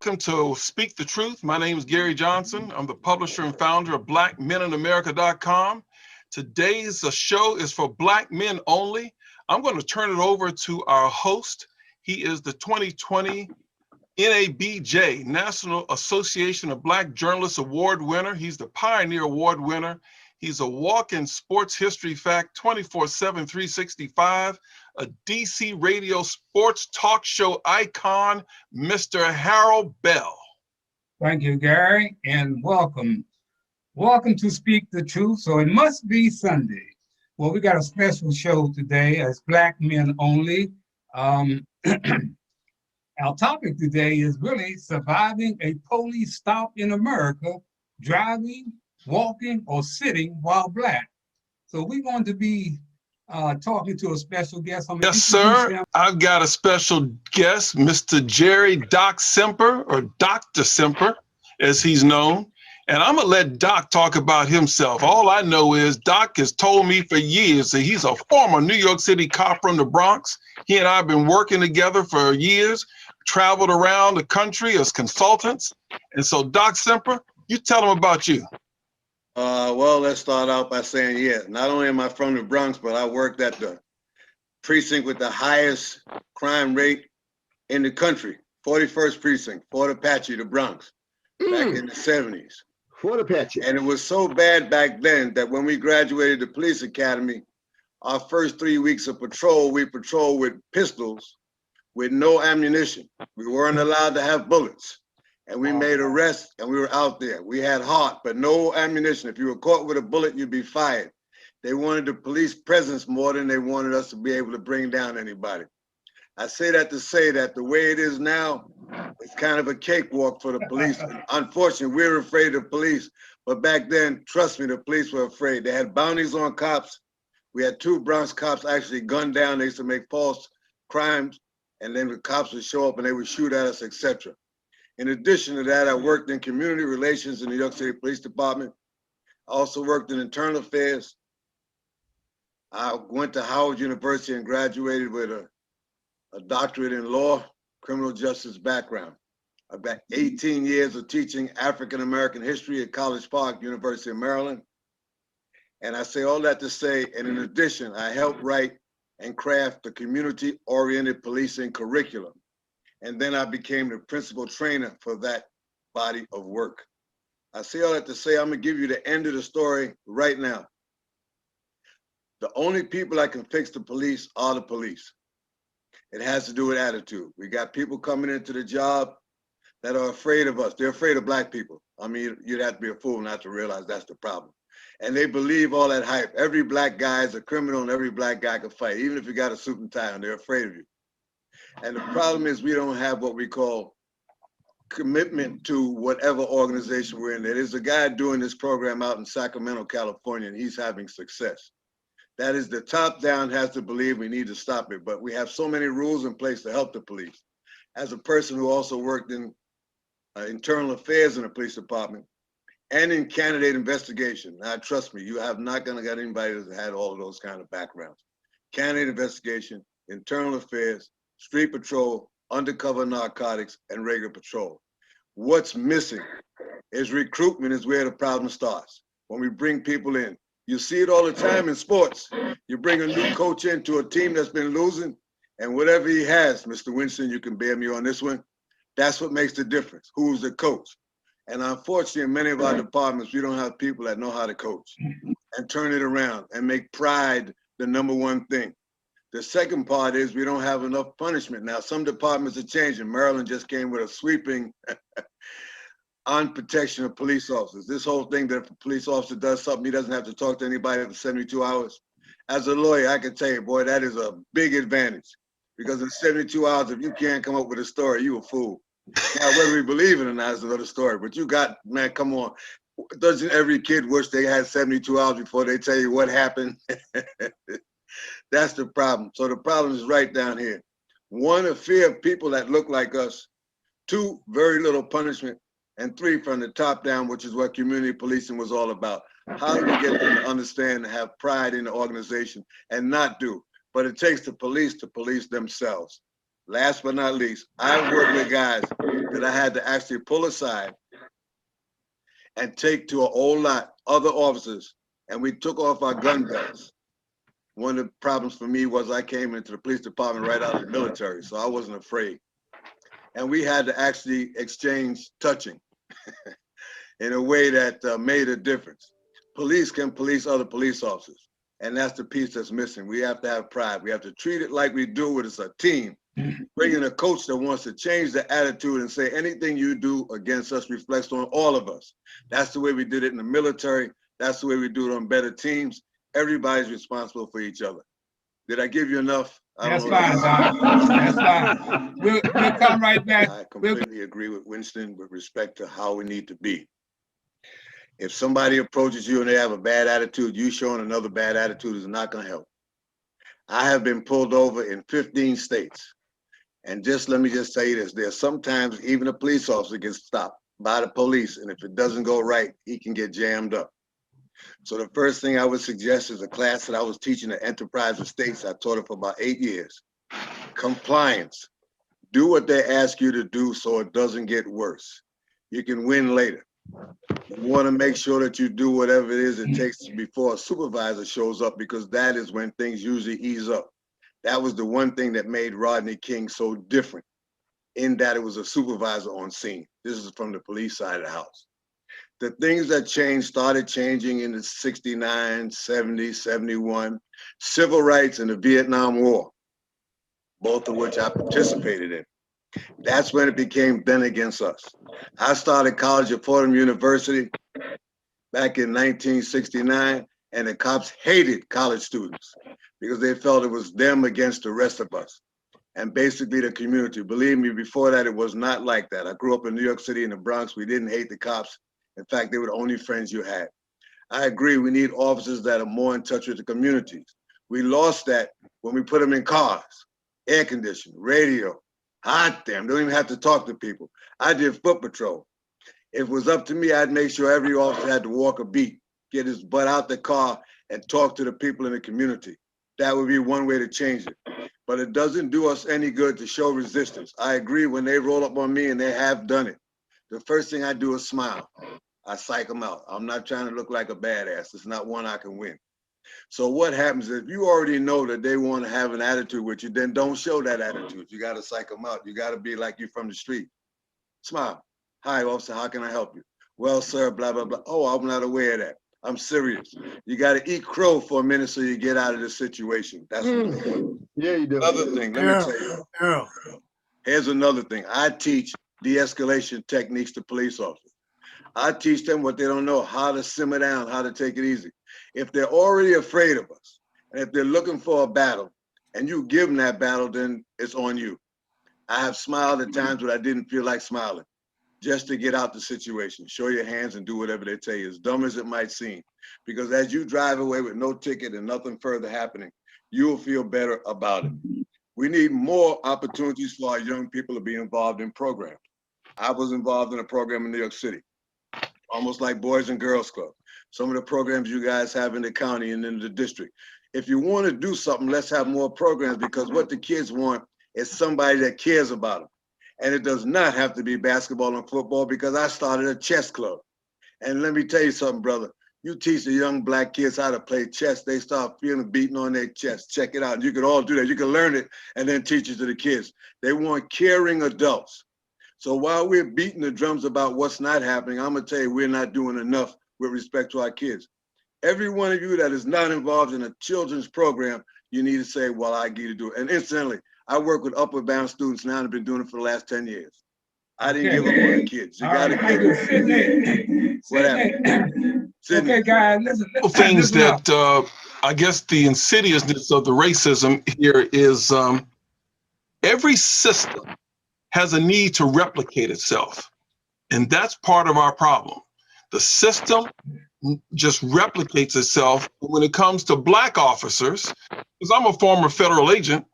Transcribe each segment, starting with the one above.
Welcome to Speak the Truth. My name is Gary Johnson. I'm the publisher and founder of BlackMenInAmerica.com. Today's show is for Black men only. I'm going to turn it over to our host. He is the 2020 NABJ, National Association of Black Journalists Award winner. He's the Pioneer Award winner. He's a walk-in sports history fact 24/7, 365, a DC radio sports talk show icon, Mr. Harold Bell. Thank you, Gary, and welcome. Welcome to Speak the Truth. So it must be Sunday. Well, we got a special show today as Black Men Only. Our topic today is really surviving a police stop in America, driving, walking, or sitting while Black. So we're going to be talking to a special guest. Yes, sir. I've got a special guest, Mr. Jerry Doc Semper, or Dr. Semper, as he's known. And I'm going to let Doc talk about himself. All I know is Doc has told me for years that he's a former New York City cop from the Bronx. He and I have been working together for years, traveled around the country as consultants. And so, Doc Semper, you tell them about you. Well, let's start out by saying, yeah, not only am I from the Bronx, but I worked at the precinct with the highest crime rate in the country, 41st precinct, Fort Apache, the Bronx, back in the 70s. Fort Apache. And it was so bad back then that when we graduated the police academy, our first 3 weeks of patrol, we patrolled with pistols with no ammunition. We weren't allowed to have bullets. And we made arrests and we were out there. We had heart, but no ammunition. If you were caught with a bullet, you'd be fired. They wanted the police presence more than they wanted us to be able to bring down anybody. I say that to say that the way it is now, it's kind of a cakewalk for the police. Unfortunately, we're afraid of police, but back then, trust me, the police were afraid. They had bounties on cops. We had 2 Bronx cops actually gunned down. They used to make false crimes, and then the cops would show up and they would shoot at us, etc. In addition to that, I worked in community relations in the New York City Police Department. I also worked in internal affairs. I went to Howard University and graduated with a doctorate in law, criminal justice background. I've got 18 years of teaching African-American history at College Park, University of Maryland. And I say all that to say, and in addition, I helped write and craft the community-oriented policing curriculum. And then I became the principal trainer for that body of work. I say all that to say, I'm gonna give you the end of the story right now. The only people that can fix the police are the police. It has to do with attitude. We got people coming into the job that are afraid of us. They're afraid of Black people. I mean, you'd have to be a fool not to realize that's the problem. And they believe all that hype. Every Black guy is a criminal and every Black guy can fight, even if you got a suit and tie on, they're afraid of you. And the problem is we don't have what we call commitment to whatever organization we're in. There's a guy doing this program out in Sacramento, California, and he's having success. That is, the top down has to believe we need to stop it, but we have so many rules in place to help the police. As a person who also worked in internal affairs in the police department and in candidate investigation, now trust me, you have not gonna get anybody that's had all of those kind of backgrounds. Candidate investigation, internal affairs, street patrol, undercover narcotics, and regular patrol. What's missing is recruitment is where the problem starts. When we bring people in, you see it all the time in sports. You bring a new coach into a team that's been losing, and whatever he has, Mr. Winston, you can bear me on this one, that's what makes the difference, who's the coach. And unfortunately, in many of our departments, we don't have people that know how to coach and turn it around and make pride the #1 thing. The second part is we don't have enough punishment. Now, some departments are changing. Maryland just came with a sweeping on protection of police officers. This whole thing that if a police officer does something, he doesn't have to talk to anybody for 72 hours. As a lawyer, I can tell you, boy, that is a big advantage. Because in 72 hours, if you can't come up with a story, you a fool. Now, whether we believe it or not is another story, but you got, man, come on. Doesn't every kid wish they had 72 hours before they tell you what happened? That's the problem. So the problem is right down here. 1, a fear of people that look like us. 2, very little punishment. And 3, from the top down, which is what community policing was all about. How do we get them to understand and have pride in the organization and not do? But it takes the police to police themselves. last but not least, I worked with guys that I had to actually pull aside and take to an old lot, other officers, and we took off our gun belts. One of the problems for me was I came into the police department right out of the military, so I wasn't afraid. And we had to actually exchange touching in a way that made a difference. Police can police other police officers, and that's the piece that's missing. We have to have pride. We have to treat it like we do it as a team. Bring in a coach that wants to change the attitude and say anything you do against us reflects on all of us. That's the way we did it in the military. That's the way we do it on better teams. Everybody's responsible for each other. Did I give you enough? That's fine, Don. That's fine. We'll come right back. I completely agree with Winston with respect to how we need to be. If somebody approaches you and they have a bad attitude, you showing another bad attitude is not going to help. I have been pulled over in 15 states. And just let me just say this, there's sometimes even a police officer gets stopped by the police, and if it doesn't go right, he can get jammed up. So the first thing I would suggest is a class that I was teaching at Enterprise Estates. I taught it for about 8 years. Compliance. Do what they ask you to do so it doesn't get worse. You can win later. You want to make sure that you do whatever it is it takes before a supervisor shows up, because that is when things usually ease up. That was the one thing that made Rodney King so different, in that it was a supervisor on scene. This is from the police side of the house. The things that changed started changing in the 69, 70, 71, civil rights and the Vietnam War, both of which I participated in. That's when it became them against us. I started college at Fordham University back in 1969, and the cops hated college students because they felt it was them against the rest of us, and basically the community. Believe me, before that, it was not like that. I grew up in New York City in the Bronx. We didn't hate the cops. In fact, they were the only friends you had. I agree, we need officers that are more in touch with the communities. We lost that when we put them in cars, air conditioning, radio, hot damn, don't even have to talk to people. I did foot patrol. If it was up to me, I'd make sure every officer had to walk a beat, get his butt out the car and talk to the people in the community. That would be one way to change it. But it doesn't do us any good to show resistance. I agree, when they roll up on me, and they have done it, the first thing I do is smile. I psych them out. I'm not trying to look like a badass. It's not one I can win. So what happens is, if you already know that they want to have an attitude with you, then don't show that attitude. You got to psych them out. You got to be like you from the street. Smile. Hi, officer, how can I help you? Well, sir, blah, blah, blah. Oh, I'm not aware of that. I'm serious. You got to eat crow for a minute so you get out of this situation. That's Yeah, you do. another thing. Let me tell you. Here's another thing. I teach de-escalation techniques to police officers. I teach them what they don't know, how to simmer down, how to take it easy. If they're already afraid of us, and if they're looking for a battle, and you give them that battle, then it's on you. I have smiled at times when I didn't feel like smiling, just to get out the situation. Show your hands and do whatever they tell you, as dumb as it might seem. Because as you drive away with no ticket and nothing further happening, you will feel better about it. We need more opportunities for our young people to be involved in programs. I was involved in a program in New York City, almost like Boys and Girls Club. Some of the programs you guys have in the county and in the district. If you want to do something, let's have more programs, because what the kids want is somebody that cares about them. And it does not have to be basketball and football, because I started a chess club. And let me tell you something, brother. You teach the young black kids how to play chess, they start feeling beating on their chest. Check it out. You can all do that. You can learn it and then teach it to the kids. They want caring adults. So while we're beating the drums about what's not happening, I'm gonna tell you, we're not doing enough with respect to our kids. Every one of you that is not involved in a children's program, you need to say, well, I get to do it. And incidentally, I work with upward bound students now and have been doing it for the last 10 years. I didn't give up on the kids. You gotta get it. What happened? Okay, guys, listen. Things that I guess the insidiousness of the racism here is every system has a need to replicate itself. And that's part of our problem. The system just replicates itself. When it comes to black officers, because I'm a former federal agent,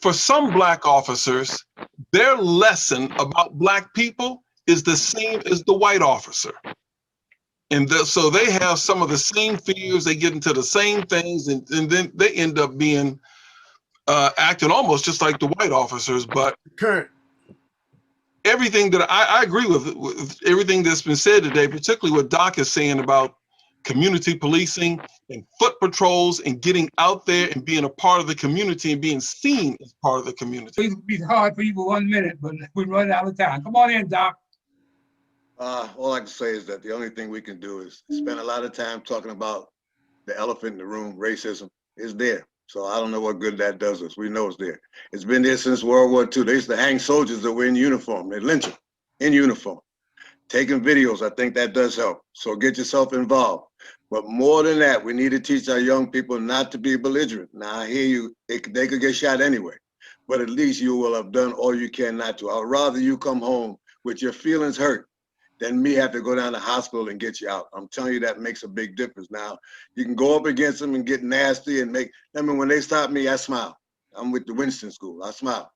for some black officers, their lesson about black people is the same as the white officer. And so they have some of the same fears, they get into the same things, and then they end up being acting almost just like the white officers. But Current. everything that I agree with everything that's been said today, particularly what Doc is saying about community policing and foot patrols and getting out there and being a part of the community and being seen as part of the community. It'll be hard for you for 1 minute, but we're running out of time. Come on in, Doc. All I can say is that the only thing we can do is spend a lot of time talking about the elephant in the room. Racism is there. So I don't know what good that does us. We know it's there. It's been there since World War II. They used to hang soldiers that were in uniform. They lynch them in uniform. Taking videos, I think that does help. So get yourself involved. But more than that, we need to teach our young people not to be belligerent. Now, I hear you, they could get shot anyway, but at least you will have done all you can not to. I'd rather you come home with your feelings hurt than me have to go down to the hospital and get you out. I'm telling you, that makes a big difference. Now, you can go up against them and get nasty and when they stop me, I smile. I'm with the Winston School, I smile.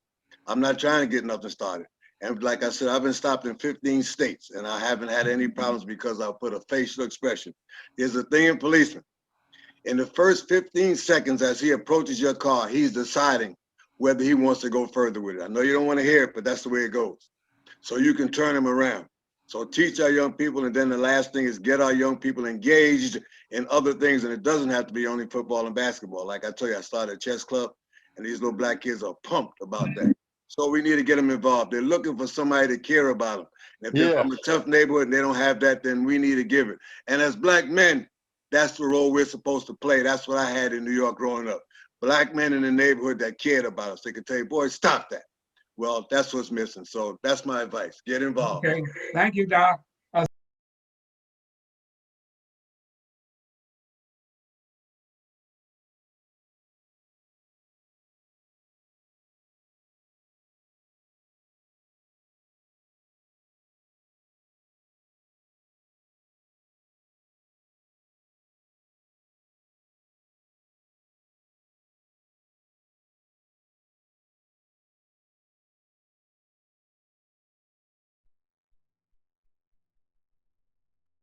I'm not trying to get nothing started. And like I said, I've been stopped in 15 states and I haven't had any problems because I put a facial expression. There's a thing in policing. In the first 15 seconds as he approaches your car, he's deciding whether he wants to go further with it. I know you don't want to hear it, but that's the way it goes. So you can turn him around. So teach our young people. And then the last thing is get our young people engaged in other things. And it doesn't have to be only football and basketball. Like I tell you, I started a chess club and these little black kids are pumped about that. So we need to get them involved. They're looking for somebody to care about them. And if they're from a tough neighborhood and they don't have that, then we need to give it. And as black men, that's the role we're supposed to play. That's what I had in New York growing up. Black men in the neighborhood that cared about us. They could tell you, boy, stop that. Well, that's what's missing. So that's my advice. Get involved. Okay. Thank you, Doc.